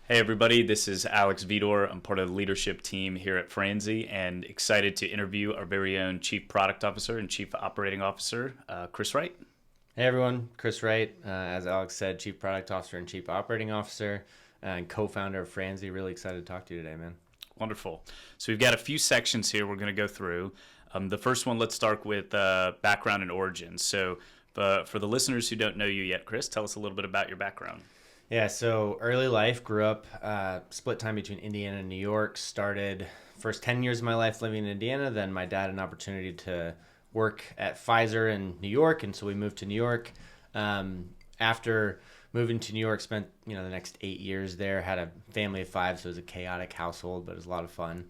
Hey everybody, this is Alex Vidor. I'm part of the leadership team here at Franzy and excited to interview our very own Chief Product Officer and Chief Operating Officer, Chris Wright. Hey everyone, Chris Wright, as Alex said, Chief Product Officer and Chief Operating Officer and co-founder of Franzy. Really excited to talk to you today, man. Wonderful. So we've got a few sections here we're going to go through. The first one, let's start with background and origins. So for the listeners who don't know you yet, Chris, tell us a little bit about your background. Yeah, so early life, grew up, split time between Indiana and New York, started first 10 years of my life living in Indiana, then my dad had an opportunity to work at Pfizer in New York, and so we moved to New York. After moving to New York, spent the next 8 years there, had a family of five, so it was a chaotic household, but it was a lot of fun.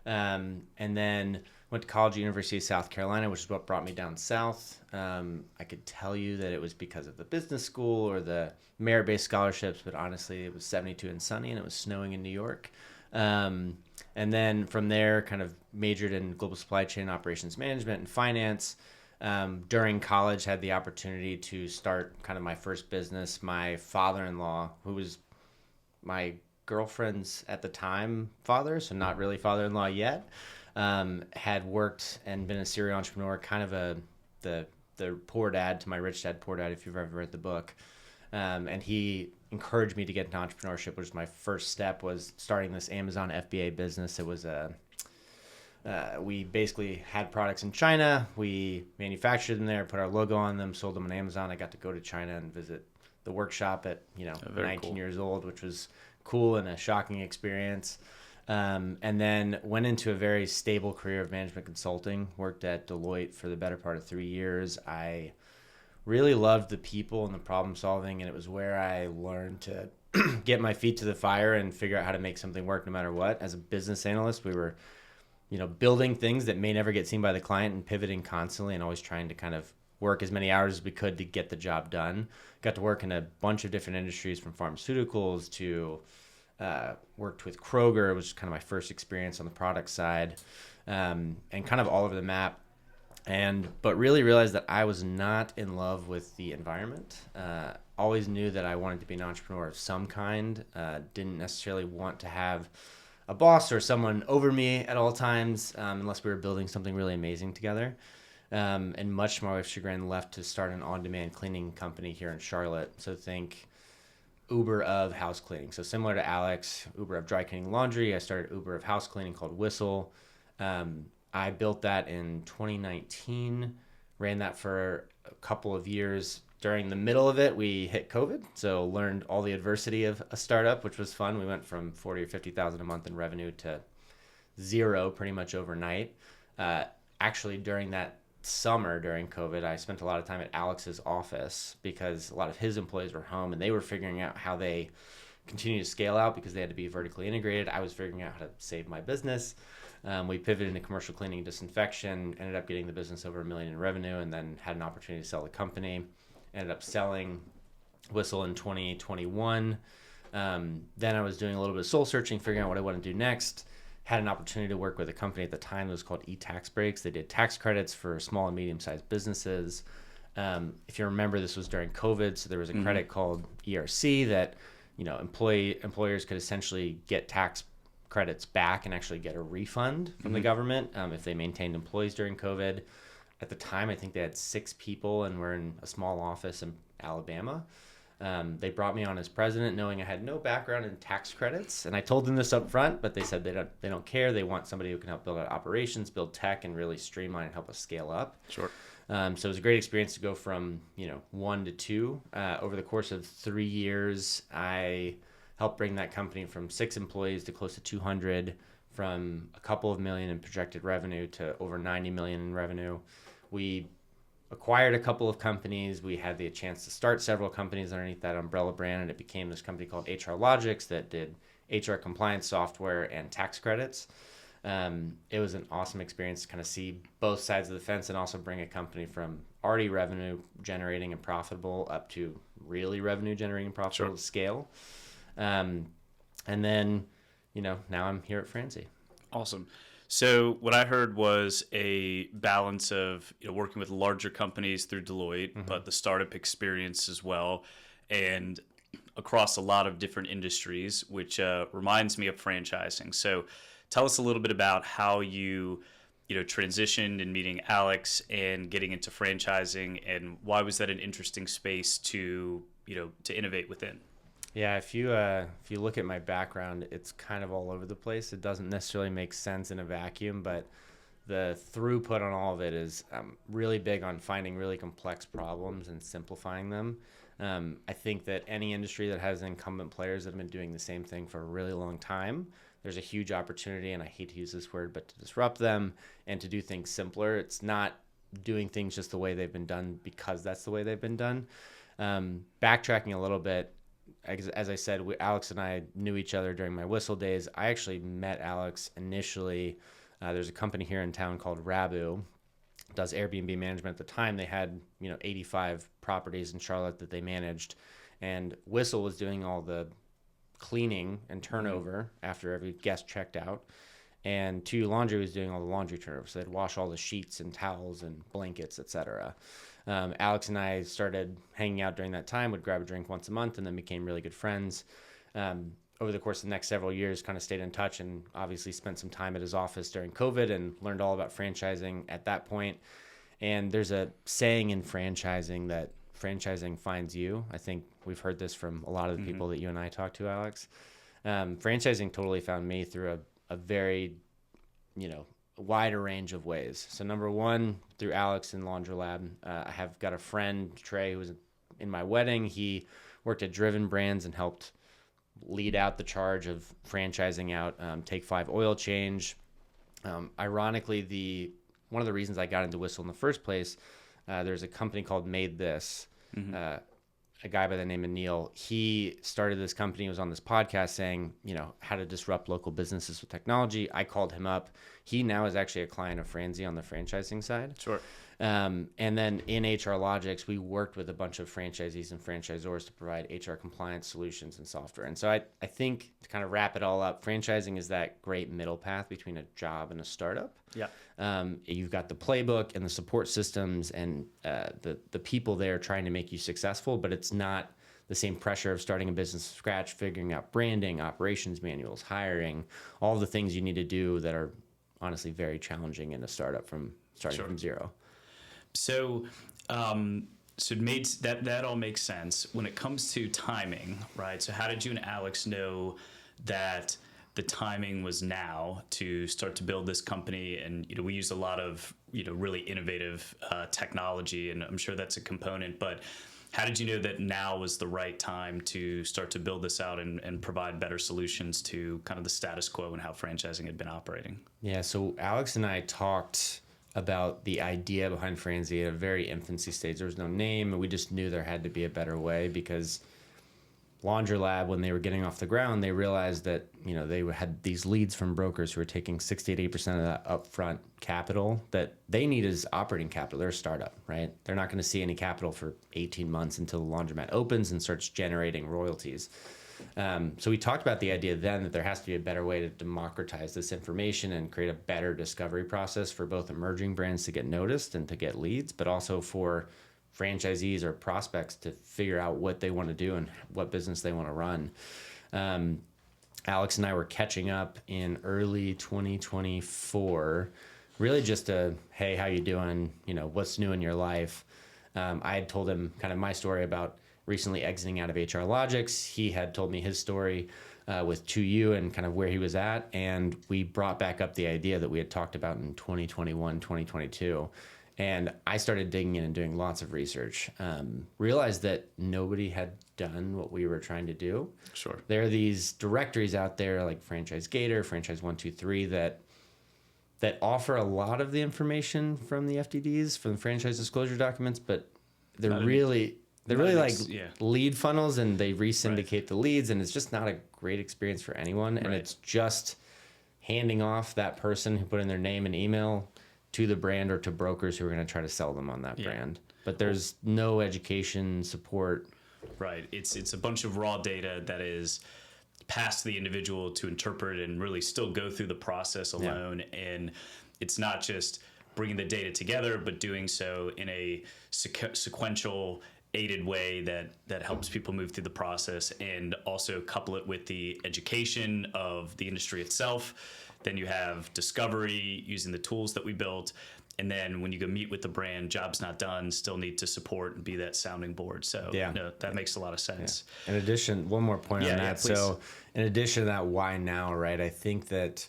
And then went to college at University of South Carolina, which is what brought me down south. I could tell you that it was because of the business school or the merit-based scholarships, but honestly, it was 72 and sunny, and it was snowing in New York. And then from there, kind of majored in global supply chain operations management and finance. During college, had the opportunity to start kind of my first business. My father-in-law, who was my girlfriend's at the time father, so not really father-in-law yet, had worked and been a serial entrepreneur, kind of the poor dad to my rich dad, poor dad, if you've ever read the book. And he encouraged me to get into entrepreneurship, which was my first step, was starting this Amazon FBA business. It was we basically had products in China. We manufactured them there, put our logo on them, sold them on Amazon. I got to go to China and visit the workshop at 19 cool. years old, which was cool and a shocking experience. And then went into a very stable career of management consulting. Worked at Deloitte for the better part of 3 years. I really loved the people and the problem solving, and it was where I learned to get my feet to the fire and figure out how to make something work no matter what. As a business analyst, we were building things that may never get seen by the client and pivoting constantly and always trying to kind of work as many hours as we could to get the job done. Got to work in a bunch of different industries, from pharmaceuticals to worked with Kroger, which was kind of my first experience on the product side, and kind of all over the map. But really realized that I was not in love with the environment. Always knew that I wanted to be an entrepreneur of some kind. Didn't necessarily want to have a boss or someone over me at all times, unless we were building something really amazing together. And much to my wife's chagrin, left to start an on-demand cleaning company here in Charlotte. So think Uber of house cleaning. So similar to Alex, Uber of dry cleaning laundry, I started Uber of house cleaning called Whistle. I built that in 2019, ran that for a couple of years. During the middle of it, we hit COVID, so learned all the adversity of a startup, which was fun. We went from 40 or 50,000 a month in revenue to zero pretty much overnight. Actually, during that summer during COVID, I spent a lot of time at Alex's office because a lot of his employees were home and they were figuring out how they continue to scale out because they had to be vertically integrated. I was figuring out how to save my business. We pivoted into commercial cleaning and disinfection, ended up getting the business over $1 million in revenue, and then had an opportunity to sell the company. Ended up selling Whistle in 2021. Then I was doing a little bit of soul searching, figuring out what I want to do next. Had an opportunity to work with a company at the time that was called e-tax breaks. They did tax credits for small and medium-sized businesses. If you remember, this was during COVID, so there was a credit called ERC that employers could essentially get tax credits back and actually get a refund from the government if they maintained employees during COVID. At the time, I think they had 6 people and were in a small office in Alabama. They brought me on as president knowing I had no background in tax credits. And I told them this up front, but they said they don't care. They want somebody who can help build out operations, build tech, and really streamline and help us scale up. Sure. So it was a great experience to go from 1 to 2. Over the course of 3 years, I helped bring that company from 6 employees to close to 200, from a couple of million in projected revenue to over 90 million in revenue. We acquired a couple of companies. We had the chance to start several companies underneath that umbrella brand, and it became this company called HR Logics that did HR compliance software and tax credits. It was an awesome experience to kind of see both sides of the fence and also bring a company from already revenue generating and profitable up to really revenue generating and profitable to scale. And then, now I'm here at Franzy. Awesome. So what I heard was a balance of working with larger companies through Deloitte, but the startup experience as well. And across a lot of different industries, which reminds me of franchising. So tell us a little bit about how you know, transitioned in meeting Alex and getting into franchising, and why was that an interesting space to, you know, to innovate within? Yeah, if you look at my background, it's kind of all over the place. It doesn't necessarily make sense in a vacuum, but the throughput on all of it is really big on finding really complex problems and simplifying them. I think that any industry that has incumbent players that have been doing the same thing for a really long time, there's a huge opportunity, and I hate to use this word, but to disrupt them and to do things simpler. It's not doing things just the way they've been done because that's the way they've been done. Backtracking a little bit, as I said, Alex and I knew each other during my Whistle days. I actually met Alex initially. There's a company here in town called Rabu, does Airbnb management. At the time, they had 85 properties in Charlotte that they managed, and Whistle was doing all the cleaning and turnover after every guest checked out, and To Laundry was doing all the laundry turnover. So they'd wash all the sheets and towels and blankets, etc. Alex and I started hanging out during that time, would grab a drink once a month, and then became really good friends. Over the course of the next several years, kind of stayed in touch, and obviously spent some time at his office during COVID and learned all about franchising at that point. And there's a saying in franchising that franchising finds you. I think we've heard this from a lot of the people that you and I talk to, Alex. Franchising totally found me through a very, wider range of ways. So number one, through Alex and Laundry Lab. I have got a friend, Trey, who was in my wedding. He worked at Driven Brands and helped lead out the charge of franchising out Take 5 Oil Change. Ironically, one of the reasons I got into Whistle in the first place, there's a company called Made This. A guy by the name of Neil. He started this company, was on this podcast saying, how to disrupt local businesses with technology. I called him up. He now is actually a client of Franzy on the franchising side. Sure. And then in HR Logics, we worked with a bunch of franchisees and franchisors to provide HR compliance solutions and software. And so I think, to kind of wrap it all up, franchising is that great middle path between a job and a startup. Yeah. You've got the playbook and the support systems and the people there trying to make you successful, but it's not the same pressure of starting a business from scratch, figuring out branding, operations manuals, hiring, all the things you need to do that are honestly very challenging in a startup from starting from zero. So, so it made that all makes sense when it comes to timing, right? So how did you and Alex know that the timing was now to start to build this company? And we use a lot of really innovative technology, and I'm sure that's a component. But how did you know that now was the right time to start to build this out and provide better solutions to kind of the status quo and how franchising had been operating? Yeah, so Alex and I talked about the idea behind Franzy at a very infancy stage. There was no name, and we just knew there had to be a better way, because Laundry Lab, when they were getting off the ground, they realized that they had these leads from brokers who were taking 60 to 80% of that upfront capital that they need as operating capital. They're a startup, right? They're not going to see any capital for 18 months until the laundromat opens and starts generating royalties. So we talked about the idea then that there has to be a better way to democratize this information and create a better discovery process for both emerging brands to get noticed and to get leads, but also for franchisees or prospects to figure out what they want to do and what business they want to run. Alex and I were catching up in early 2024, really just a, hey, how you doing? What's new in your life? I had told him kind of my story about recently exiting out of HR Logics. He had told me his story with 2U and kind of where he was at. And we brought back up the idea that we had talked about in 2021, 2022. And I started digging in and doing lots of research. Realized that nobody had done what we were trying to do. Sure. There are these directories out there like Franchise Gator, Franchise 123 that offer a lot of the information from the FDDs, from the franchise disclosure documents, but they're really like lead funnels, and they re-syndicate the leads, and it's just not a great experience for anyone. And it's just handing off that person who put in their name and email to the brand or to brokers who are going to try to sell them on that brand. But there's no education support. Right. It's a bunch of raw data that is passed to the individual to interpret and really still go through the process alone. Yeah. And it's not just bringing the data together, but doing so in a sequential aided way that helps people move through the process, and also couple it with the education of the industry itself. Then you have discovery using the tools that we built. And then when you go meet with the brand, job's not done, still need to support and be that sounding board. So that makes a lot of sense. Yeah. In addition, one more point on that. So in addition to that, why now, right? I think that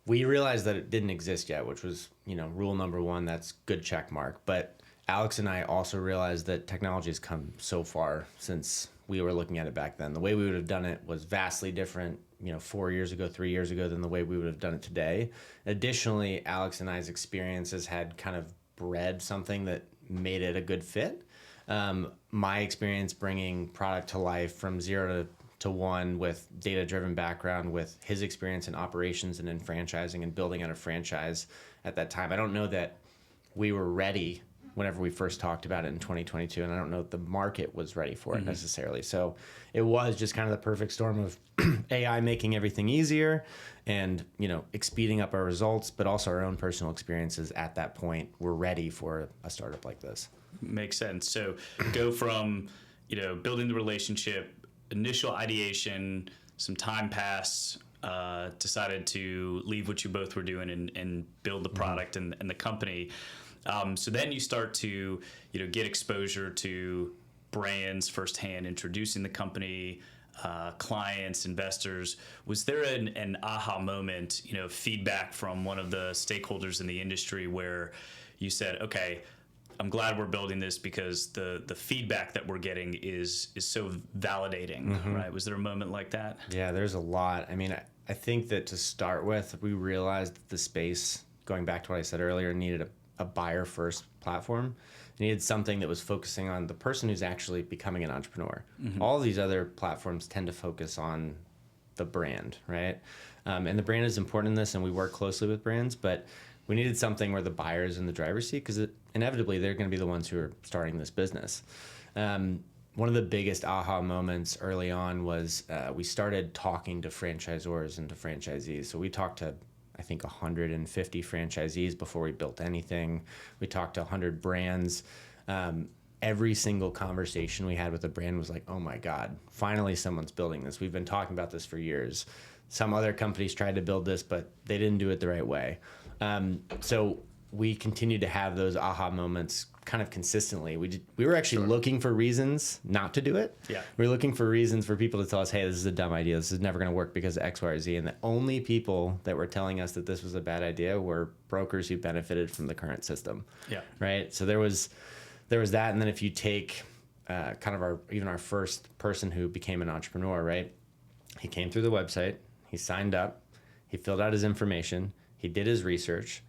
we realized that it didn't exist yet, which was, rule number one. That's good check mark. But Alex and I also realized that technology has come so far since we were looking at it back then. The way we would have done it was vastly different, 4 years ago, 3 years ago, than the way we would have done it today. Additionally, Alex and I's experiences had kind of bred something that made it a good fit. My experience bringing product to life from 0 to 1 with data-driven background, with his experience in operations and in franchising and building out a franchise at that time. I don't know that we were ready whenever we first talked about it in 2022, and I don't know if the market was ready for it necessarily. So it was just kind of the perfect storm of AI making everything easier and, speeding up our results, but also our own personal experiences at that point were ready for a startup like this. Makes sense. So go from, building the relationship, initial ideation, some time passed, decided to leave what you both were doing and build the product and the company. So then you start to, get exposure to brands firsthand, introducing the company, clients, investors. Was there an aha moment, feedback from one of the stakeholders in the industry where you said, okay, I'm glad we're building this because the feedback that we're getting is so validating, right? Was there a moment like that? Yeah, there's a lot. I mean, I think that to start with, we realized that the space, going back to what I said earlier, needed a buyer-first platform. It needed something that was focusing on the person who's actually becoming an entrepreneur. All these other platforms tend to focus on the brand, right? And the brand is important in this, and we work closely with brands, but we needed something where the buyer is in the driver's seat because inevitably they're going to be the ones who are starting this business. One of the biggest aha moments early on was we started talking to franchisors and to franchisees. So we talked to, I think, 150 franchisees before we built anything. We talked to 100 brands. Every single conversation we had with a brand was like, oh my God, finally someone's building this. We've been talking about this for years. Some other companies tried to build this, but they didn't do it the right way. So we continued to have those aha moments kind of consistently. We were actually looking for reasons not to do it. Yeah. We were looking for reasons for people to tell us, hey, this is a dumb idea. This is never going to work because of X, Y, or Z. And the only people that were telling us that this was a bad idea were brokers who benefited from the current system. Yeah. Right. So there was that. And then if you take kind of our first person who became an entrepreneur, right? He came through the website, he signed up, he filled out his information, he did his research,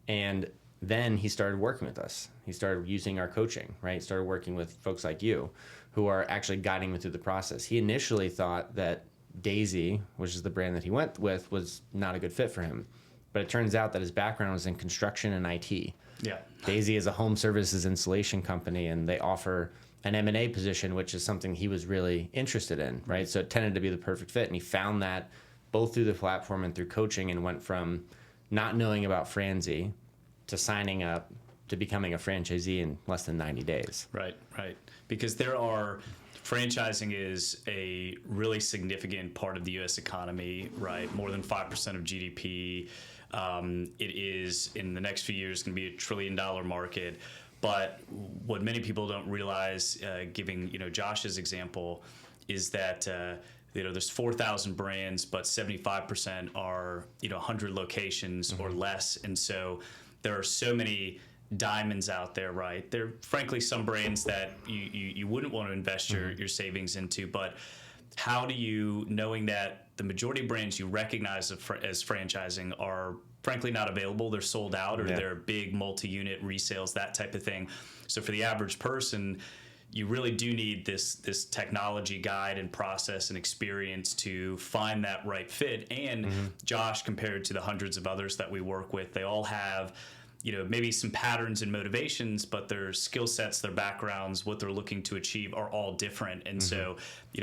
and then he started working with us. He started using our coaching, right? He started working with folks like you who are actually guiding him through the process. He initially thought that Daisy, which is the brand that he went with, was not a good fit for him. But it turns out that his background was in construction and IT. Yeah. Daisy is a home services installation company, and they offer an M&A position, which is something he was really interested in, right? So it tended to be the perfect fit. And he found that both through the platform and through coaching, and went from not knowing about Franzy to signing up to becoming a franchisee in less than 90 days. Right. Because franchising is a really significant part of the U.S. economy, right? More than 5% of GDP. It is, in the next few years, going to be $1 trillion market. But what many people don't realize, giving Josh's example, is that there's 4,000 brands, but 75% are 100 locations or less, and so there are so many diamonds out there, right? There are frankly some brands that you wouldn't want to invest your savings into, but how do you, knowing that the majority of brands you recognize as franchising are frankly not available, they're sold out, or they're big multi-unit resales, that type of thing. So for the average person, you really do need this technology guide and process and experience to find that right fit. And Josh, compared to the hundreds of others that we work with, they all have maybe some patterns and motivations, but their skill sets, their backgrounds, what they're looking to achieve are all different. And so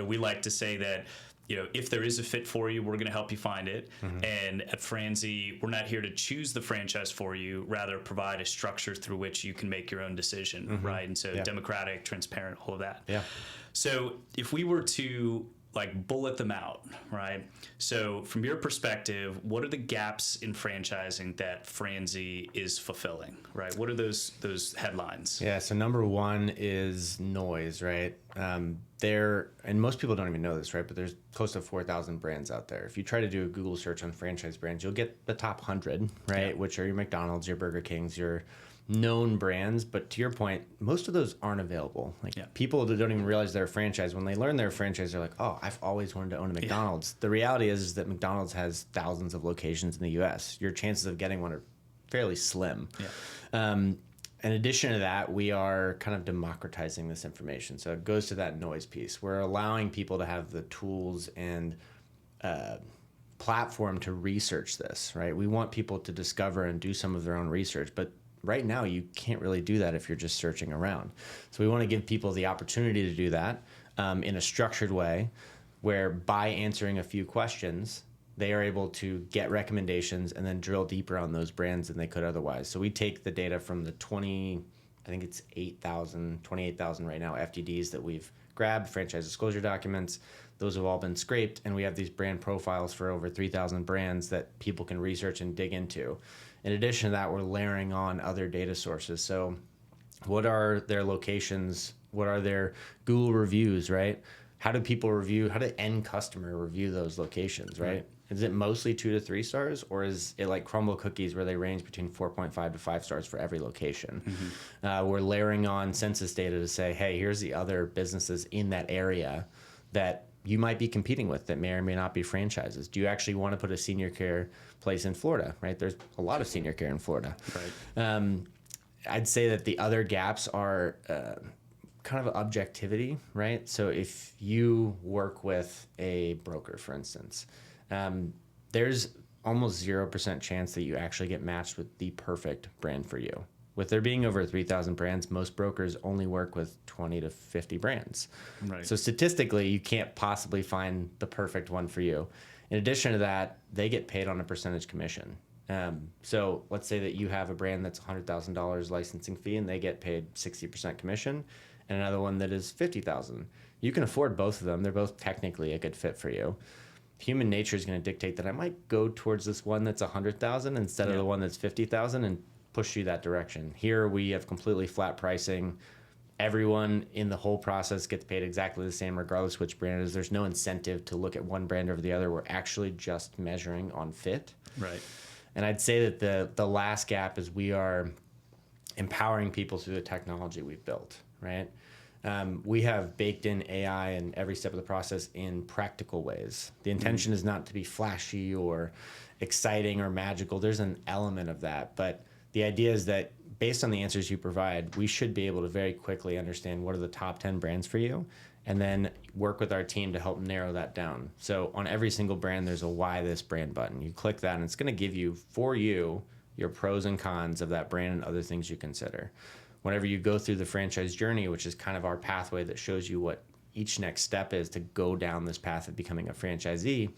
we like to say that if there is a fit for you, we're going to help you find it. And at Franzy, we're not here to choose the franchise for you, rather provide a structure through which you can make your own decision, right? And so democratic, transparent, all of that. Yeah. So if we were to bullet them out, right? So from your perspective, what are the gaps in franchising that Franzy is fulfilling, right? What are those headlines? Yeah, so number one is noise, right? And most people don't even know this, right? But there's close to 4,000 brands out there. If you try to do a Google search on franchise brands, you'll get the top 100, right? Which are your McDonald's, your Burger Kings, your known brands. But to your point, most of those aren't available. People that don't even realize they're a franchise, when they learn they're a franchise, they're like, oh, I've always wanted to own a McDonald's. The reality is that McDonald's has thousands of locations in the US. Your chances of getting one are fairly slim. In addition to that, we are kind of democratizing this information. So it goes to that noise piece. We're allowing people to have the tools and platform to research this, right? We want people to discover and do some of their own research, but right now you can't really do that if you're just searching around. So we want to give people the opportunity to do that in a structured way, where by answering a few questions, they are able to get recommendations and then drill deeper on those brands than they could otherwise. So we take the data from the 28,000 right now FDDs that we've grabbed, franchise disclosure documents. Those have all been scraped, and we have these brand profiles for over 3,000 brands that people can research and dig into. In addition to that, we're layering on other data sources. So what are their locations? What are their Google reviews, right? How do people review? How do end customer review those locations, right? Is it mostly 2 to 3 stars, or is it like Crumble Cookies where they range between 4.5 to 5 stars for every location? We're layering on census data to say, hey, here's the other businesses in that area that you might be competing with that may or may not be franchises. Do you actually want to put a senior care place in Florida, right? There's a lot of senior care in Florida. Right. I'd say that the other gaps are kind of objectivity, right? So if you work with a broker, for instance, there's almost 0% chance that you actually get matched with the perfect brand for you. With there being over 3,000 brands, most brokers only work with 20 to 50 brands. Right. So statistically, you can't possibly find the perfect one for you. In addition to that, they get paid on a percentage commission. So let's say that you have a brand that's $100,000 licensing fee and they get paid 60% commission, and another one that is $50,000. You can afford both of them. They're both technically a good fit for you. Human nature is going to dictate that I might go towards this one that's $100,000 instead of the one that's $50,000 and push you that direction. Here we have completely flat pricing. Everyone in the whole process gets paid exactly the same regardless which brand it is. There's no incentive to look at one brand over the other. We're actually just measuring on fit. Right. And I'd say that the last gap is we are empowering people through the technology we've built, right? We have baked in AI in every step of the process in practical ways. The intention is not to be flashy or exciting or magical. There's an element of that, but the idea is that based on the answers you provide, we should be able to very quickly understand what are the top 10 brands for you, and then work with our team to help narrow that down. So on every single brand, there's a why this brand button. You click that, and it's going to give you, for you, your pros and cons of that brand and other things you consider. Whenever you go through the franchise journey, which is kind of our pathway that shows you what each next step is to go down this path of becoming a franchisee,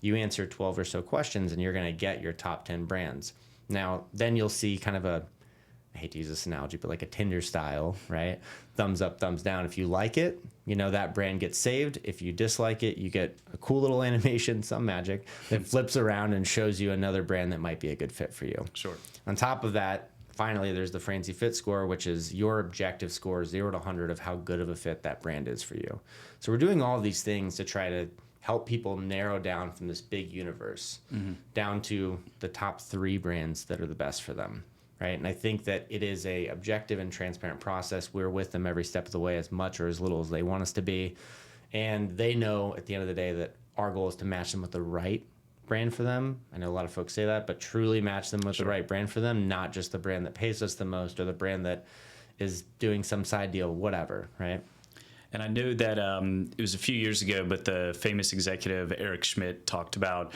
you answer 12 or so questions, and you're going to get your top 10 brands. Now, then you'll see kind of I hate to use this analogy, but like a Tinder style, right? Thumbs up, thumbs down. If you like it, that brand gets saved. If you dislike it, you get a cool little animation, some magic, that flips around and shows you another brand that might be a good fit for you. Sure. On top of that, finally, there's the Franzy Fit Score, which is your objective score, 0 to 100, of how good of a fit that brand is for you. So we're doing all of these things to try to help people narrow down from this big universe down to the top 3 brands that are the best for them, right? And I think that it is a objective and transparent process. We're with them every step of the way, as much or as little as they want us to be. And they know at the end of the day that our goal is to match them with the right brand for them. I know a lot of folks say that, but truly match them with the right brand for them, not just the brand that pays us the most or the brand that is doing some side deal, whatever, right? And I know that it was a few years ago, but the famous executive Eric Schmidt talked about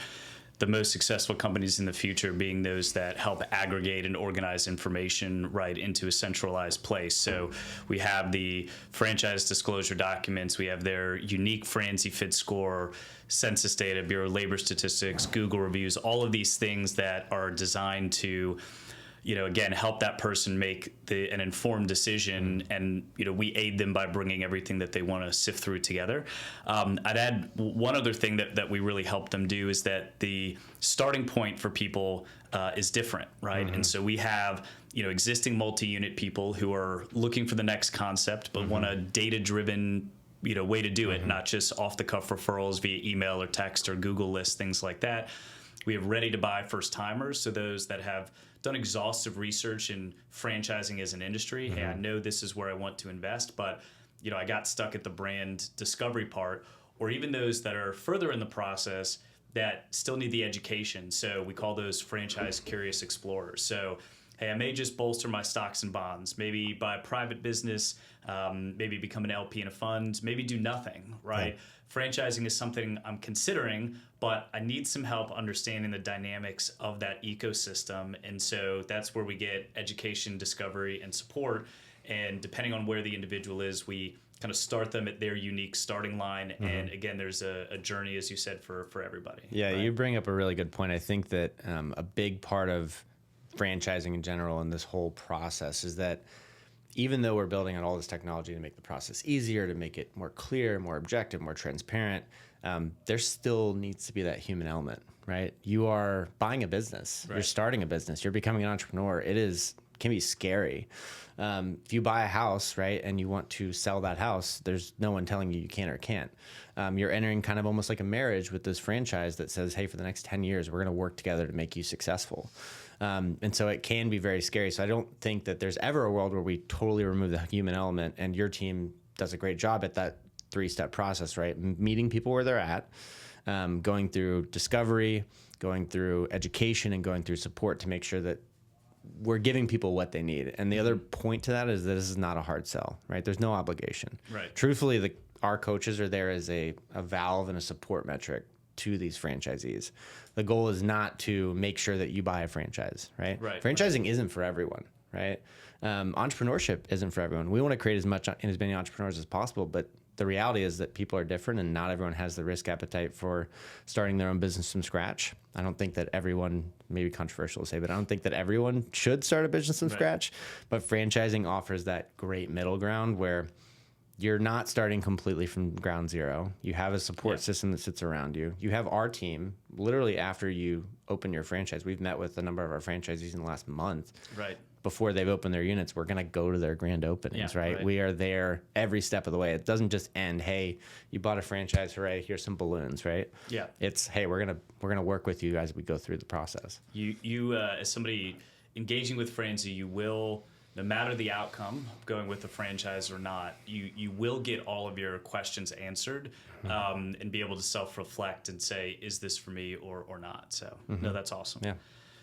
the most successful companies in the future being those that help aggregate and organize information right into a centralized place. So we have the franchise disclosure documents, we have their unique Franzy Fit score, census data, Bureau of Labor Statistics, Google reviews, all of these things that are designed to, again, help that person make an informed decision, and we aid them by bringing everything that they want to sift through together. I'd add one other thing that we really help them do is that the starting point for people is different, right? And so we have existing multi-unit people who are looking for the next concept, but want a data-driven way to do it, not just off-the-cuff referrals via email or text or Google lists, things like that. We have ready-to-buy first-timers, so those that have done exhaustive research in franchising as an industry. Hey, I know this is where I want to invest, but I got stuck at the brand discovery part, or even those that are further in the process that still need the education. So we call those franchise curious explorers. So, hey, I may just bolster my stocks and bonds, maybe buy a private business, maybe become an LP in a fund, maybe do nothing, right? Yeah. Franchising is something I'm considering, but I need some help understanding the dynamics of that ecosystem. And so that's where we get education, discovery, and support. And depending on where the individual is, we kind of start them at their unique starting line. And again, there's a journey, as you said, for everybody. Yeah, right? You bring up a really good point. I think that a big part of franchising in general and this whole process is that even though we're building on all this technology to make the process easier, to make it more clear, more objective, more transparent, there still needs to be that human element, right? You are buying a business, right. You're starting a business, you're becoming an entrepreneur. Can be scary. If you buy a house, right, and you want to sell that house, there's no one telling you can or can't. You're entering kind of almost like a marriage with this franchise that says, hey, for the next 10 years, we're going to work together to make you successful. And so it can be very scary. So I don't think that there's ever a world where we totally remove the human element, and your team does a great job at that 3-step process, right? Meeting people where they're at, going through discovery, going through education, and going through support to make sure that we're giving people what they need. And the other point to that is that this is not a hard sell, right? There's no obligation. Right. Truthfully, our coaches are there as a valve and a support metric to these franchisees. The goal is not to make sure that you buy a franchise, right? Franchising isn't for everyone, right? Entrepreneurship isn't for everyone. We want to create as many entrepreneurs as possible, but the reality is that people are different, and not everyone has the risk appetite for starting their own business from scratch. I don't think that everyone, maybe controversial to say, but I don't think that everyone should start a business from scratch. But franchising offers that great middle ground where you're not starting completely from ground zero. You have a support system that sits around you. You have our team. Literally after you open your franchise, we've met with a number of our franchisees in the last month. Right. Before they've opened their units, we're going to go to their grand openings, right? We are there every step of the way. It doesn't just end, hey, you bought a franchise, hooray, here's some balloons, right? Yeah. It's, hey, we're gonna work with you as we go through the process. You as somebody engaging with Franzy, you will, no matter the outcome, going with the franchise or not, you will get all of your questions answered, and be able to self-reflect and say, is this for me or not? So, no, that's awesome. Yeah.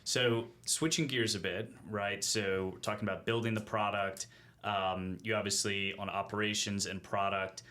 So switching gears a bit, right? So we're talking about building the product. You obviously on operations and product,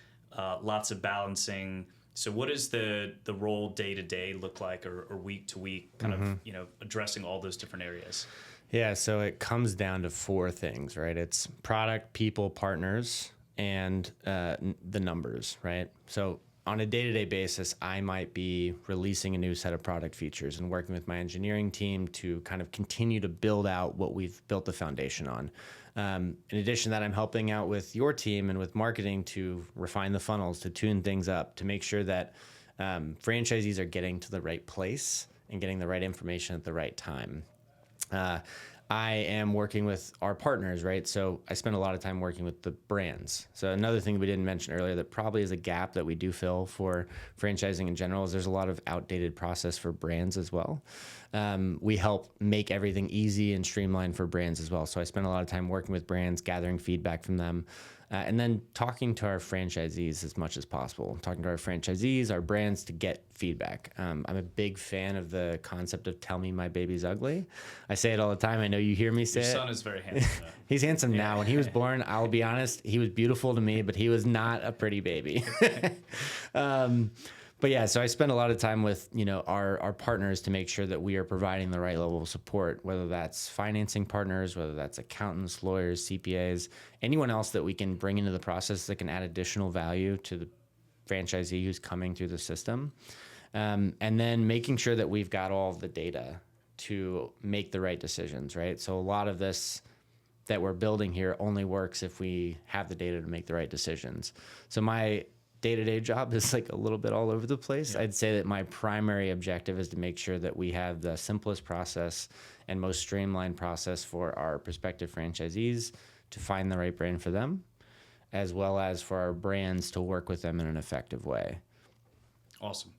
lots of balancing. So what does the role day to day look like, or week to week, kind of addressing all those different areas? Yeah, so it comes down to 4 things, right? It's product, people, partners, and the numbers, right? So on a day-to-day basis, I might be releasing a new set of product features and working with my engineering team to kind of continue to build out what we've built the foundation on. In addition to that, I'm helping out with your team and with marketing to refine the funnels, to tune things up, to make sure that franchisees are getting to the right place and getting the right information at the right time. I am working with our partners, right? So I spend a lot of time working with the brands. So another thing we didn't mention earlier that probably is a gap that we do fill for franchising in general is there's a lot of outdated process for brands as well. We help make everything easy and streamlined for brands as well. So I spend a lot of time working with brands, gathering feedback from them, and then talking to our franchisees as much as possible. Talking to our franchisees, our brands to get feedback. I'm a big fan of the concept of tell me my baby's ugly. I say it all the time. I know you hear me say it. Your son is very handsome. He's handsome now. When he was born, I'll be honest, he was beautiful to me, but he was not a pretty baby. But yeah, so I spend a lot of time with, our partners to make sure that we are providing the right level of support, whether that's financing partners, whether that's accountants, lawyers, CPAs, anyone else that we can bring into the process that can add additional value to the franchisee who's coming through the system. And then making sure that we've got all of the data to make the right decisions, right? So a lot of this that we're building here only works if we have the data to make the right decisions. So my day-to-day job is like a little bit all over the place. Yeah. I'd say that my primary objective is to make sure that we have the simplest process and most streamlined process for our prospective franchisees to find the right brand for them, as well as for our brands to work with them in an effective way. Awesome.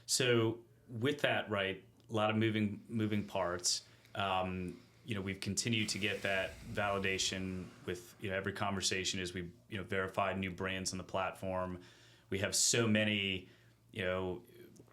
So with that, right, a lot of moving parts. We've continued to get that validation with every conversation as we verify new brands on the platform. We have so many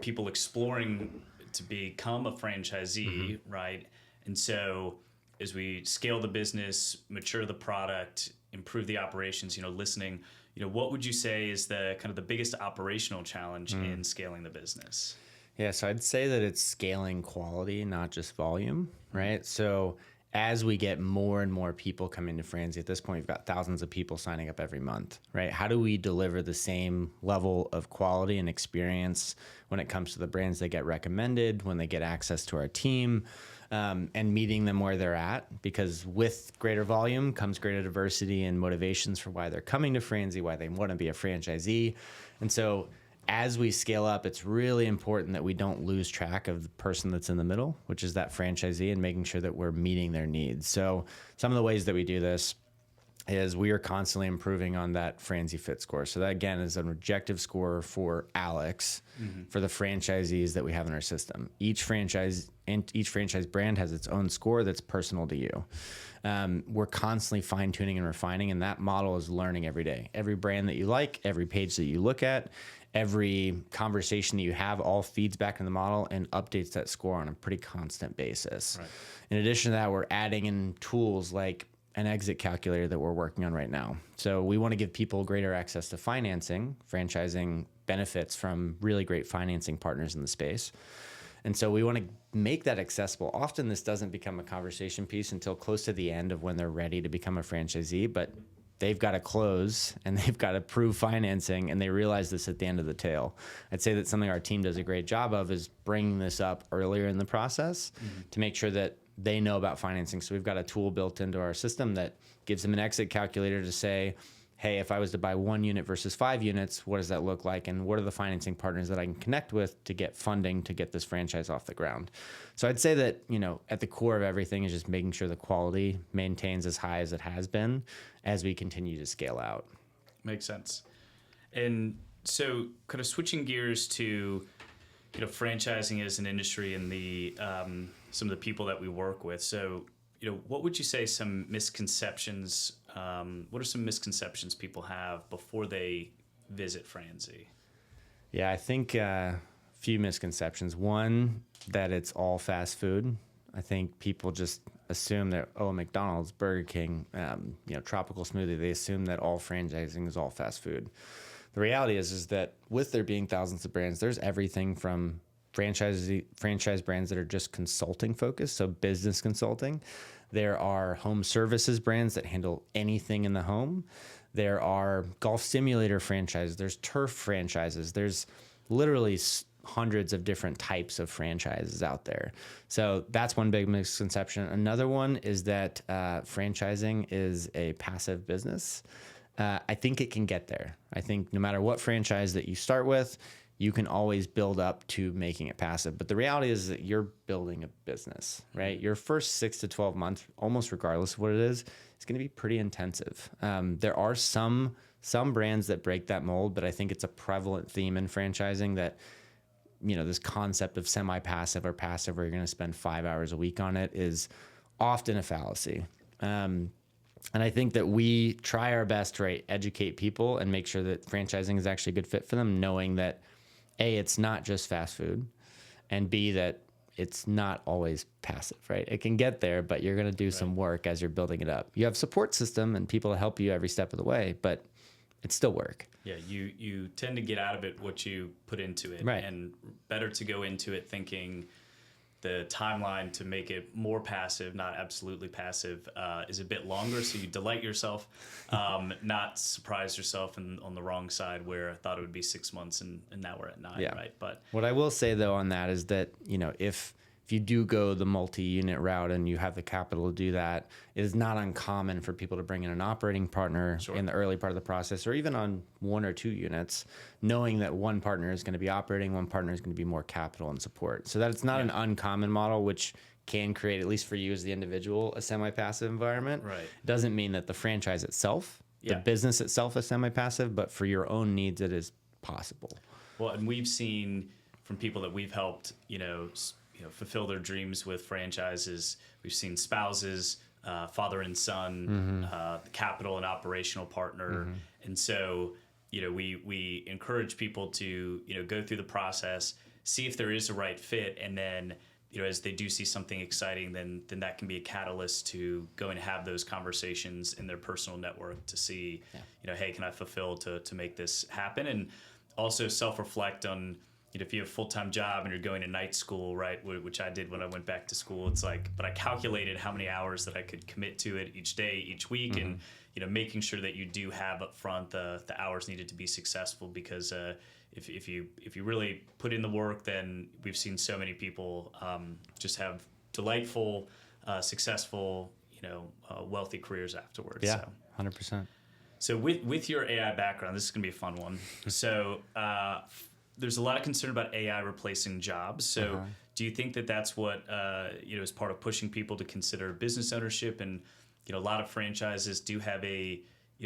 people exploring to become a franchisee, right? And so as we scale the business, mature the product, improve the operations, listening, what would you say is the kind of the biggest operational challenge in scaling the business? Yeah, so I'd say that it's scaling quality, not just volume, right? So as we get more and more people coming to Franzy, at this point, we've got thousands of people signing up every month, right? How do we deliver the same level of quality and experience when it comes to the brands that get recommended, when they get access to our team, and meeting them where they're at? Because with greater volume comes greater diversity and motivations for why they're coming to Franzy, why they want to be a franchisee. And so as we scale up, it's really important that we don't lose track of the person that's in the middle, which is that franchisee, and making sure that we're meeting their needs. So some of the ways that we do this is we are constantly improving on that Franzy Fit score. So that, again, is an objective score for Alex for the franchisees that we have in our system. Each franchise brand has its own score that's personal to you. We're constantly fine-tuning and refining, and that model is learning every day. Every brand that you like, every page that you look at, every conversation that you have all feeds back in the model and updates that score on a pretty constant basis. Right. In addition to that, we're adding in tools like an exit calculator that we're working on right now. So we want to give people greater access to financing. Franchising benefits from really great financing partners in the space. And so we want to make that accessible. Often this doesn't become a conversation piece until close to the end of when they're ready to become a franchisee, but they've got to close and they've got to prove financing, and they realize this at the end of the tail. I'd say that something our team does a great job of is bringing this up earlier in the process to make sure that they know about financing. So we've got a tool built into our system that gives them an exit calculator to say, hey, if I was to buy 1 unit versus 5 units, what does that look like? And what are the financing partners that I can connect with to get funding to get this franchise off the ground? So I'd say that, at the core of everything is just making sure the quality maintains as high as it has been as we continue to scale out. Makes sense. And so kind of switching gears to, franchising as an industry and the some of the people that we work with. So, what would you say some misconceptions, what are some misconceptions people have before they visit Franzy? Yeah, I think a few misconceptions. One, that it's all fast food. I think people just assume that, McDonald's, Burger King, Tropical Smoothie, they assume that all franchising is all fast food. The reality is that with there being thousands of brands, there's everything from franchise brands that are just consulting focused, so business consulting. There are home services brands that handle anything in the home. There are golf simulator franchises. There's turf franchises. There's literally hundreds of different types of franchises out there. So that's one big misconception. Another one is that franchising is a passive business. I think it can get there. I think no matter what franchise that you start with, you can always build up to making it passive. But the reality is that you're building a business, right? Your first 6 to 12 months, almost regardless of what it is going to be pretty intensive. There are some brands that break that mold, but I think it's a prevalent theme in franchising that, this concept of semi-passive or passive, where you're going to spend 5 hours a week on it, is often a fallacy. And I think that we try our best to educate people and make sure that franchising is actually a good fit for them, knowing that A, it's not just fast food, and B, that it's not always passive, right? It can get there, but you're going to do some work as you're building it up. You have support system and people to help you every step of the way, but it's still work. Yeah, you tend to get out of it what you put into it. Right. And better to go into it thinking the timeline to make it more passive, not absolutely passive, is a bit longer. So you delight yourself, not surprise yourself on the wrong side where I thought it would be 6 months and now we're at 9, right? But what I will say though on that is that, if you do go the multi-unit route and you have the capital to do that, it is not uncommon for people to bring in an operating partner in the early part of the process, or even on 1 or 2 units, knowing that one partner is going to be operating, one partner is going to be more capital and support. So that it's not an uncommon model, which can create, at least for you as the individual, a semi-passive environment. Right. Doesn't mean that the franchise itself, the business itself is semi-passive, but for your own needs, it is possible. Well, and we've seen from people that we've helped, fulfill their dreams with franchises. We've seen spouses, father and son, capital and operational partner. And so, we encourage people to, go through the process, see if there is a right fit. And then, as they do see something exciting, then that can be a catalyst to go and have those conversations in their personal network to see, hey, can I fulfill to make this happen? And also self-reflect on, if you have a full-time job and you're going to night school, right, which I did when I went back to school, it's like, but I calculated how many hours that I could commit to it each day, each week, and making sure that you do have up front the hours needed to be successful. Because if you really put in the work, then we've seen so many people just have delightful, successful, wealthy careers afterwards. Yeah, 100%. So with your AI background, this is gonna be a fun one. So there's a lot of concern about AI replacing jobs. So do you think that that's what, is part of pushing people to consider business ownership? And, a lot of franchises do have a,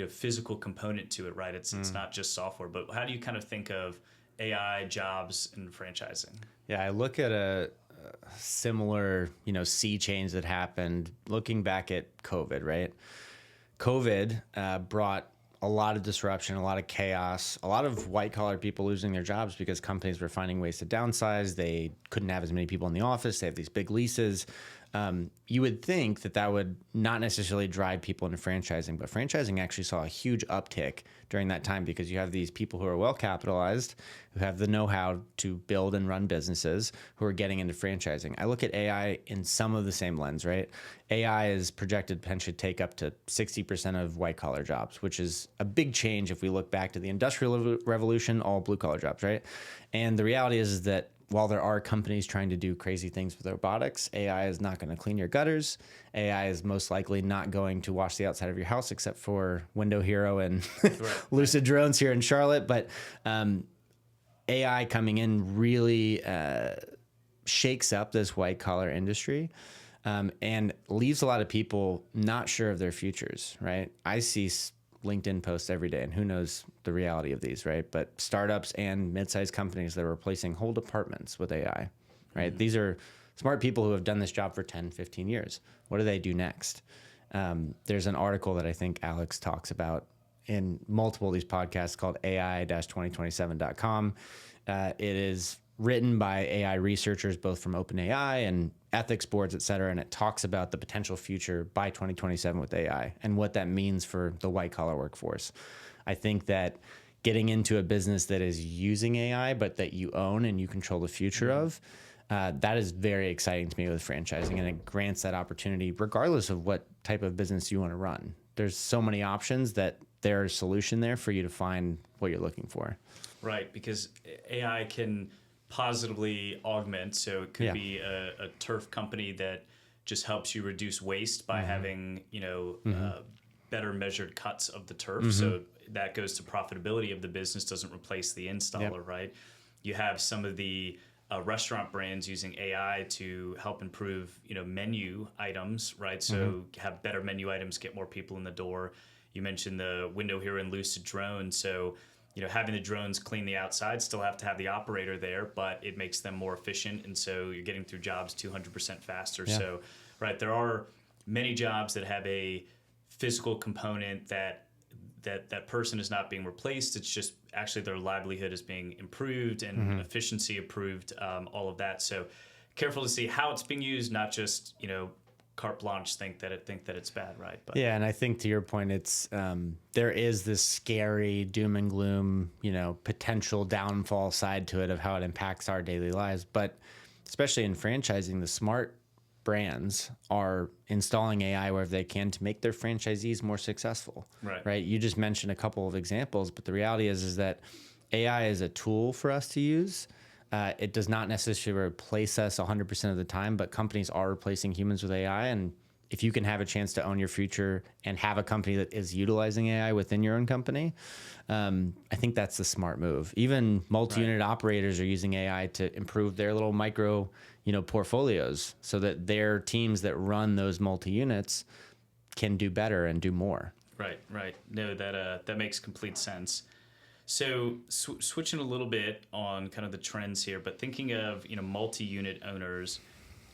physical component to it, right? It's not just software, but how do you kind of think of AI, jobs, and franchising? Yeah, I look at a similar, sea change that happened looking back at COVID, right? COVID brought a lot of disruption, a lot of chaos, a lot of white-collar people losing their jobs because companies were finding ways to downsize. They couldn't have as many people in the office. They have these big leases. You would think that would not necessarily drive people into franchising, but franchising actually saw a huge uptick during that time because you have these people who are well-capitalized, who have the know-how to build and run businesses, who are getting into franchising. I look at AI in some of the same lens, right? AI is projected to potentially take up to 60% of white-collar jobs, which is a big change if we look back to the Industrial Revolution, all blue-collar jobs, right? And the reality is that while there are companies trying to do crazy things with robotics, AI is not going to clean your gutters. AI is most likely not going to wash the outside of your house, except for Window Hero and Lucid Drones here in Charlotte. But AI coming in really shakes up this white-collar industry and leaves a lot of people not sure of their futures, right? I see LinkedIn posts every day, and who knows the reality of these, right? But startups and mid-sized companies that are replacing whole departments with AI, right? These are smart people who have done this job for 10, 15 years. What do they do next? There's an article that I think Alex talks about in multiple of these podcasts called AI-2027.com. It is written by AI researchers, both from OpenAI and ethics boards, et cetera, and it talks about the potential future by 2027 with AI and what that means for the white-collar workforce. I think that getting into a business that is using AI, but that you own and you control the future of, that is very exciting to me with franchising, and it grants that opportunity regardless of what type of business you want to run. There's so many options that there's a solution there for you to find what you're looking for. Right, because AI can positively augment. So it could be a turf company that just helps you reduce waste by having, better measured cuts of the turf. So that goes to profitability of the business, doesn't replace the installer, right? You have some of the restaurant brands using AI to help improve, menu items, right? So have better menu items, get more people in the door. You mentioned the Window Hero and Lucid Drone. So having the drones clean the outside, still have to have the operator there, but it makes them more efficient. And so you're getting through jobs 200% faster. Yeah. So, right, there are many jobs that have a physical component that person is not being replaced. It's just actually their livelihood is being improved and efficiency improved, all of that. So careful to see how it's being used, not just, carte blanche think that it's bad, right? But yeah, and I think to your point, it's there is this scary doom and gloom, potential downfall side to it of how it impacts our daily lives. But especially in franchising, the smart brands are installing AI wherever they can to make their franchisees more successful. Right? You just mentioned a couple of examples, but the reality is that AI is a tool for us to use. It does not necessarily replace us 100% of the time, but companies are replacing humans with AI. And if you can have a chance to own your future and have a company that is utilizing AI within your own company, I think that's the smart move. Even multi-unit operators are using AI to improve their little micro, portfolios so that their teams that run those multi-units can do better and do more. Right. No, that makes complete sense. So switching a little bit on kind of the trends here, but thinking of multi-unit owners,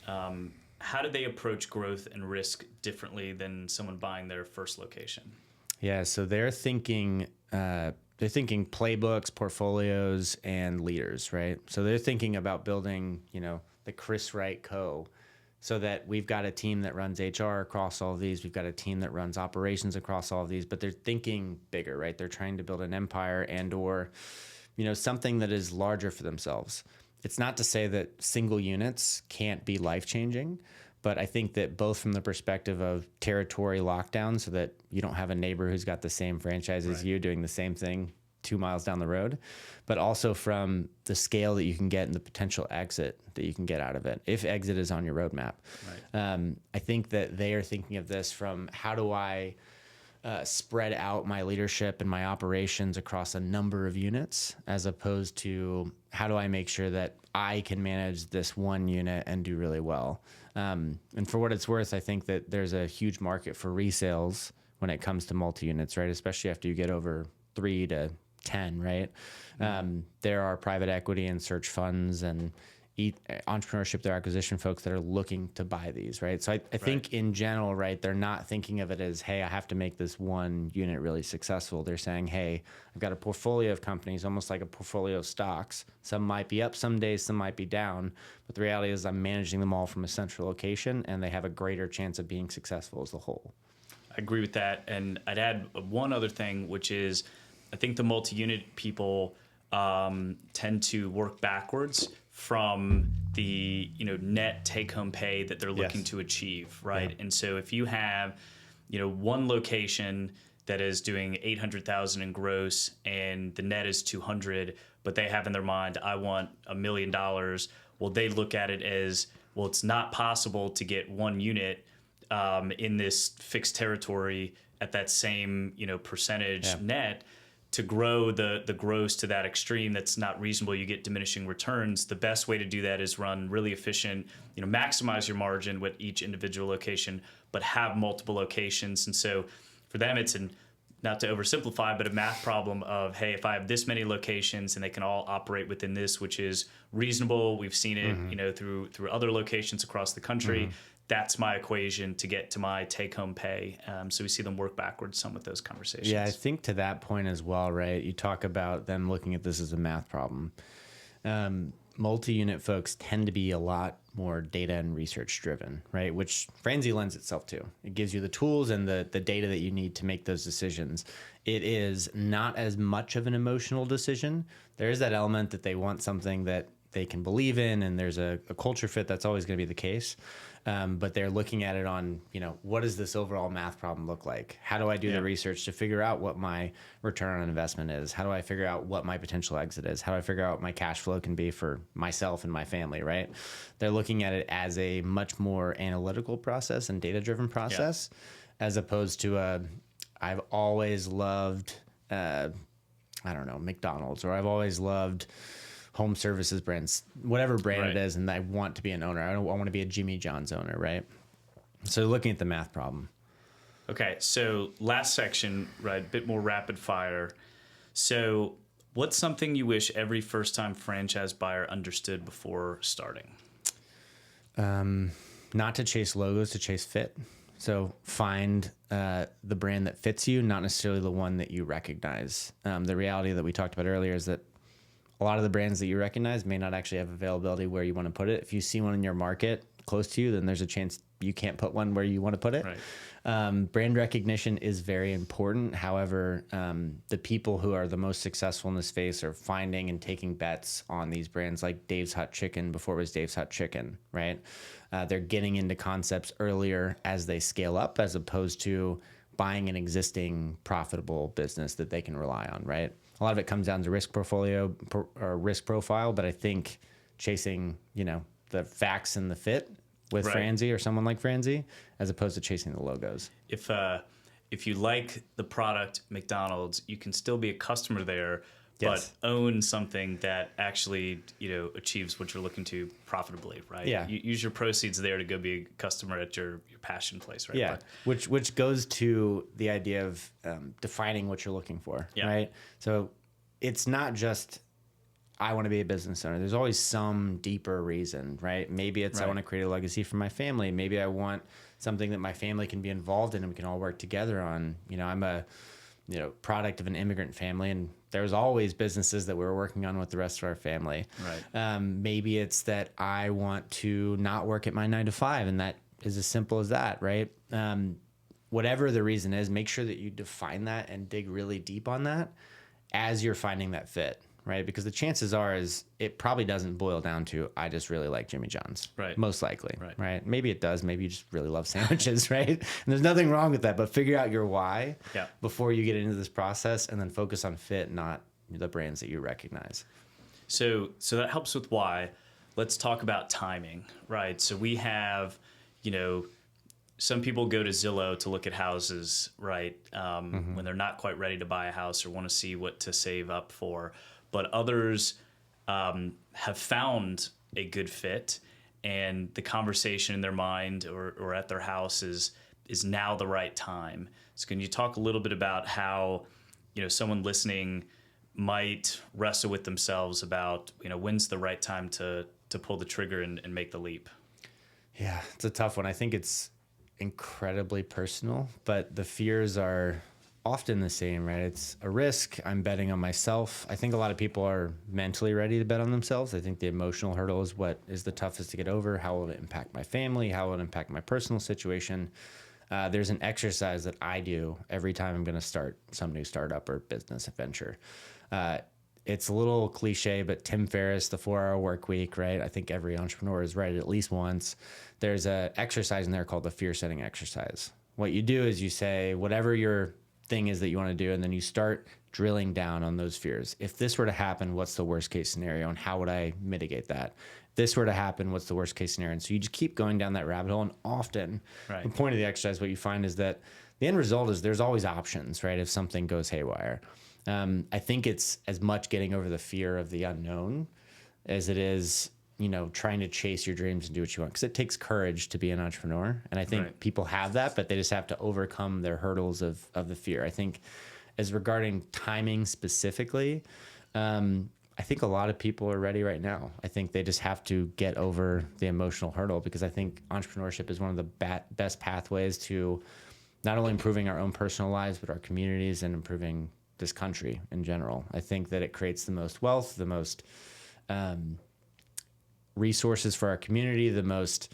how do they approach growth and risk differently than someone buying their first location? Yeah, so they're thinking playbooks, portfolios, and leaders, right? So they're thinking about building the Chris Wright Co. So that we've got a team that runs HR across all of these. We've got a team that runs operations across all of these, but they're thinking bigger, right? They're trying to build an empire or something that is larger for themselves. It's not to say that single units can't be life-changing, but I think that both from the perspective of territory lockdown so that you don't have a neighbor who's got the same franchise as you doing the same thing 2 miles down the road, but also from the scale that you can get and the potential exit that you can get out of it, if exit is on your roadmap. I think that they are thinking of this from how do I spread out my leadership and my operations across a number of units, as opposed to how do I make sure that I can manage this one unit and do really well. And for what it's worth, I think that there's a huge market for resales when it comes to multi-units, right? Especially after you get over 3 to 10, right? There are private equity and search funds and entrepreneurship, their acquisition folks that are looking to buy these, right? So I think in general, right, they're not thinking of it as, hey, I have to make this one unit really successful. They're saying, hey, I've got a portfolio of companies, almost like a portfolio of stocks. Some might be up some days, some might be down. But the reality is I'm managing them all from a central location, and they have a greater chance of being successful as a whole. I agree with that. And I'd add one other thing, which is I think the multi-unit people tend to work backwards from the net take-home pay that they're looking to achieve, right? And so if you have one location that is doing 800,000 in gross and the net is 200, but they have in their mind, I want $1 million. Well, they look at it as, well, it's not possible to get one unit in this fixed territory at that same percentage net. To grow the gross to that extreme, that's not reasonable. You get diminishing returns. The best way to do that is run really efficient, maximize your margin with each individual location, but have multiple locations. And so for them, it's not to oversimplify, but a math problem of, hey, if I have this many locations and they can all operate within this, which is reasonable. We've seen it, through other locations across the country. That's my equation to get to my take-home pay. So we see them work backwards some with those conversations. Yeah, I think to that point as well, right? You talk about them looking at this as a math problem. Multi-unit folks tend to be a lot more data and research driven, right? Which Franzy lends itself to. It gives you the tools and the data that you need to make those decisions. It is not as much of an emotional decision. There is that element that they want something that they can believe in, and there's a culture fit. That's always going to be the case. But they're looking at it on, what does this overall math problem look like? How do I do the research to figure out what my return on investment is? How do I figure out what my potential exit is? How do I figure out what my cash flow can be for myself and my family, right? They're looking at it as a much more analytical process and data-driven process, as opposed to I've always loved, McDonald's, or I've always loved home services brands, whatever brand it is, and I want to be an owner. I want to be a Jimmy John's owner, right? So looking at the math problem. Okay, so last section, right, a bit more rapid fire. So what's something you wish every first-time franchise buyer understood before starting? Not to chase logos, to chase fit. So find the brand that fits you, not necessarily the one that you recognize. The reality that we talked about earlier is that a lot of the brands that you recognize may not actually have availability where you want to put it. If you see one in your market, close to you, then there's a chance you can't put one where you want to put it. Right. Brand recognition is very important. However, the people who are the most successful in this space are finding and taking bets on these brands like Dave's Hot Chicken before it was Dave's Hot Chicken, right? They're getting into concepts earlier as they scale up, as opposed to buying an existing profitable business that they can rely on, right? A lot of it comes down to risk profile, but I think chasing, the facts and the fit with Right. Franzy or someone like Franzy, as opposed to chasing the logos. If you like the product McDonald's, you can still be a customer there, Yes. but own something that actually achieves what you're looking to profitably, right? Yeah. You use your proceeds there to go be a customer at your passion place, right? Yeah, which goes to the idea of defining what you're looking for, Yeah. right? So it's not just I want to be a business owner. There's always some deeper reason, right? Maybe it's I Right. want to create a legacy for my family. Maybe I want something that my family can be involved in and we can all work together on. I'm a product of an immigrant family, and there's always businesses that we're working on with the rest of our family. Right. Maybe it's that I want to not work at my 9 to 5, and that is as simple as that, right? Whatever the reason is, make sure that you define that and dig really deep on that as you're finding that fit, right? Because the chances are is it probably doesn't boil down to I just really like Jimmy John's, Right. Most likely, Right. Maybe it does. Maybe you just really love sandwiches, right? And there's nothing wrong with that, but figure out your why Yeah. before you get into this process, and then focus on fit, not the brands that you recognize. So that helps with why. Let's talk about timing, right? So we have, some people go to Zillow to look at houses, right? When they're not quite ready to buy a house or want to see what to save up for. But others have found a good fit, and the conversation in their mind or at their house is now the right time. So can you talk a little bit about how, someone listening might wrestle with themselves about, when's the right time to pull the trigger and make the leap? Yeah, it's a tough one. I think it's incredibly personal, but the fears are often the same, right? It's a risk. I'm betting on myself. I think a lot of people are mentally ready to bet on themselves. I think the emotional hurdle is what is the toughest to get over. How will it impact my family? How will it impact my personal situation? There's an exercise that I do every time I'm going to start some new startup or business adventure. It's a little cliche, but Tim Ferriss, the 4-hour work week, right? I think every entrepreneur has read it at least once. There's an exercise in there called the fear setting exercise. What you do is you say whatever your thing is that you want to do, and then you start drilling down on those fears. If this were to happen, what's the worst case scenario, and how would I mitigate that? If this were to happen, what's the worst case scenario? And so you just keep going down that rabbit hole, and often Right. the point of the exercise, what you find is that the end result is there's always options, right? If something goes haywire. I think it's as much getting over the fear of the unknown as it is, trying to chase your dreams and do what you want. Because it takes courage to be an entrepreneur. And I think Right. people have that, but they just have to overcome their hurdles of the fear. I think as regarding timing specifically, I think a lot of people are ready right now. I think they just have to get over the emotional hurdle, because I think entrepreneurship is one of the best pathways to not only improving our own personal lives, but our communities and improving this country in general. I think that it creates the most wealth, the most resources for our community, the most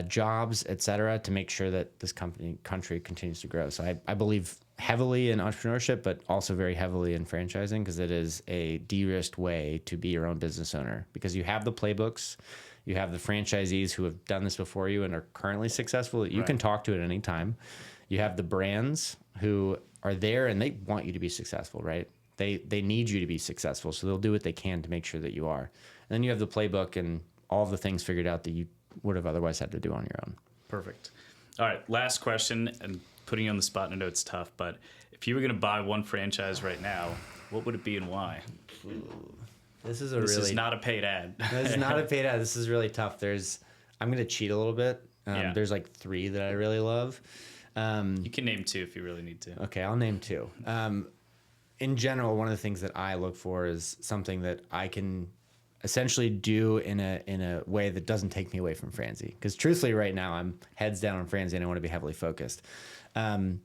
jobs, et cetera, to make sure that this country continues to grow. So I believe heavily in entrepreneurship, but also very heavily in franchising, because it is a de-risked way to be your own business owner, because you have the playbooks, you have the franchisees who have done this before you and are currently successful that you Right. can talk to at any time. You have the brands who are there and they want you to be successful, right? They need you to be successful, so they'll do what they can to make sure that you are. And then you have the playbook and all of the things figured out that you would have otherwise had to do on your own. Perfect. All right, last question, and putting you on the spot, I know it's tough, but if you were going to buy one franchise right now, what would it be and why? This is This is not a paid ad. This is not a paid ad. This is really tough. I'm going to cheat a little bit. Yeah. There's like 3 that I really love. You can name 2 if you really need to. Okay, I'll name 2. In general, one of the things that I look for is something that I can essentially do in a way that doesn't take me away from Franzy. Because truthfully, right now, I'm heads down on Franzy and I want to be heavily focused. One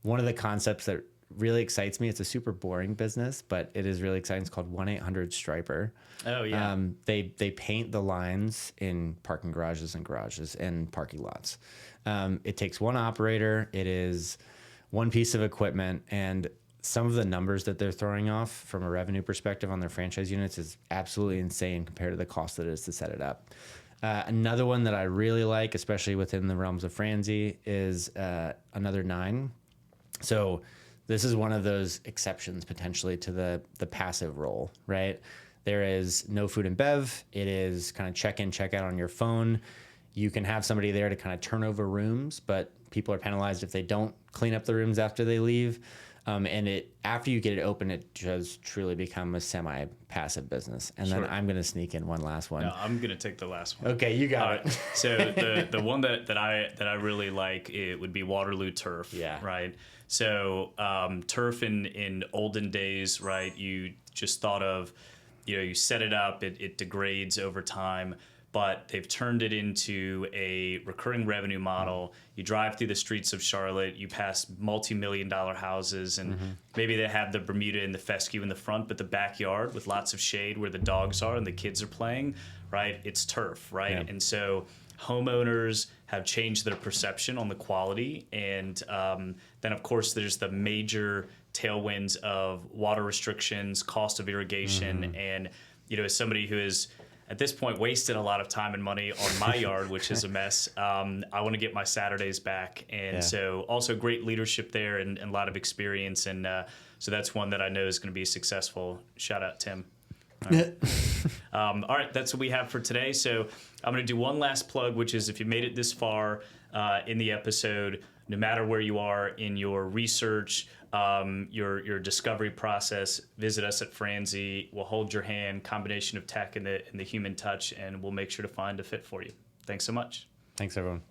of the concepts that really excites me. It's a super boring business, but it is really exciting. It's called 1-800-Striper. Oh yeah. They paint the lines in parking garages and parking lots. It takes one operator. It is one piece of equipment, and some of the numbers that they're throwing off from a revenue perspective on their franchise units is absolutely insane compared to the cost that it is to set it up. Another one that I really like, especially within the realms of Franzy, is another 9. So this is one of those exceptions potentially to the passive role, right? There is no food and bev. It is kind of check in, check out on your phone. You can have somebody there to kind of turn over rooms, but people are penalized if they don't clean up the rooms after they leave. And after you get it open, it does truly become a semi-passive business. And then I'm going to sneak in one last one. No, I'm going to take the last one. Okay, you got it. So the one that I really like, it would be Waterloo turf. Yeah. Right. So turf in olden days, right? You just thought of, you set it up, it degrades over time. But they've turned it into a recurring revenue model. You drive through the streets of Charlotte, you pass multi-million-dollar houses, and maybe they have the Bermuda and the fescue in the front, but the backyard with lots of shade where the dogs are and the kids are playing, right? It's turf, right? Yeah. And so homeowners have changed their perception on the quality. And then, of course, there's the major tailwinds of water restrictions, cost of irrigation, and, as somebody who is at this point wasted a lot of time and money on my yard, which is a mess. I want to get my Saturdays back. And so also great leadership there and a lot of experience. And so that's one that I know is going to be successful. Shout out, Tim. All right, that's what we have for today. So I'm going to do one last plug, which is if you made it this far in the episode, no matter where you are in your research, your discovery process, visit us at Franzy. We'll hold your hand, combination of tech and the human touch, and we'll make sure to find a fit for you. Thanks so much. Thanks, everyone.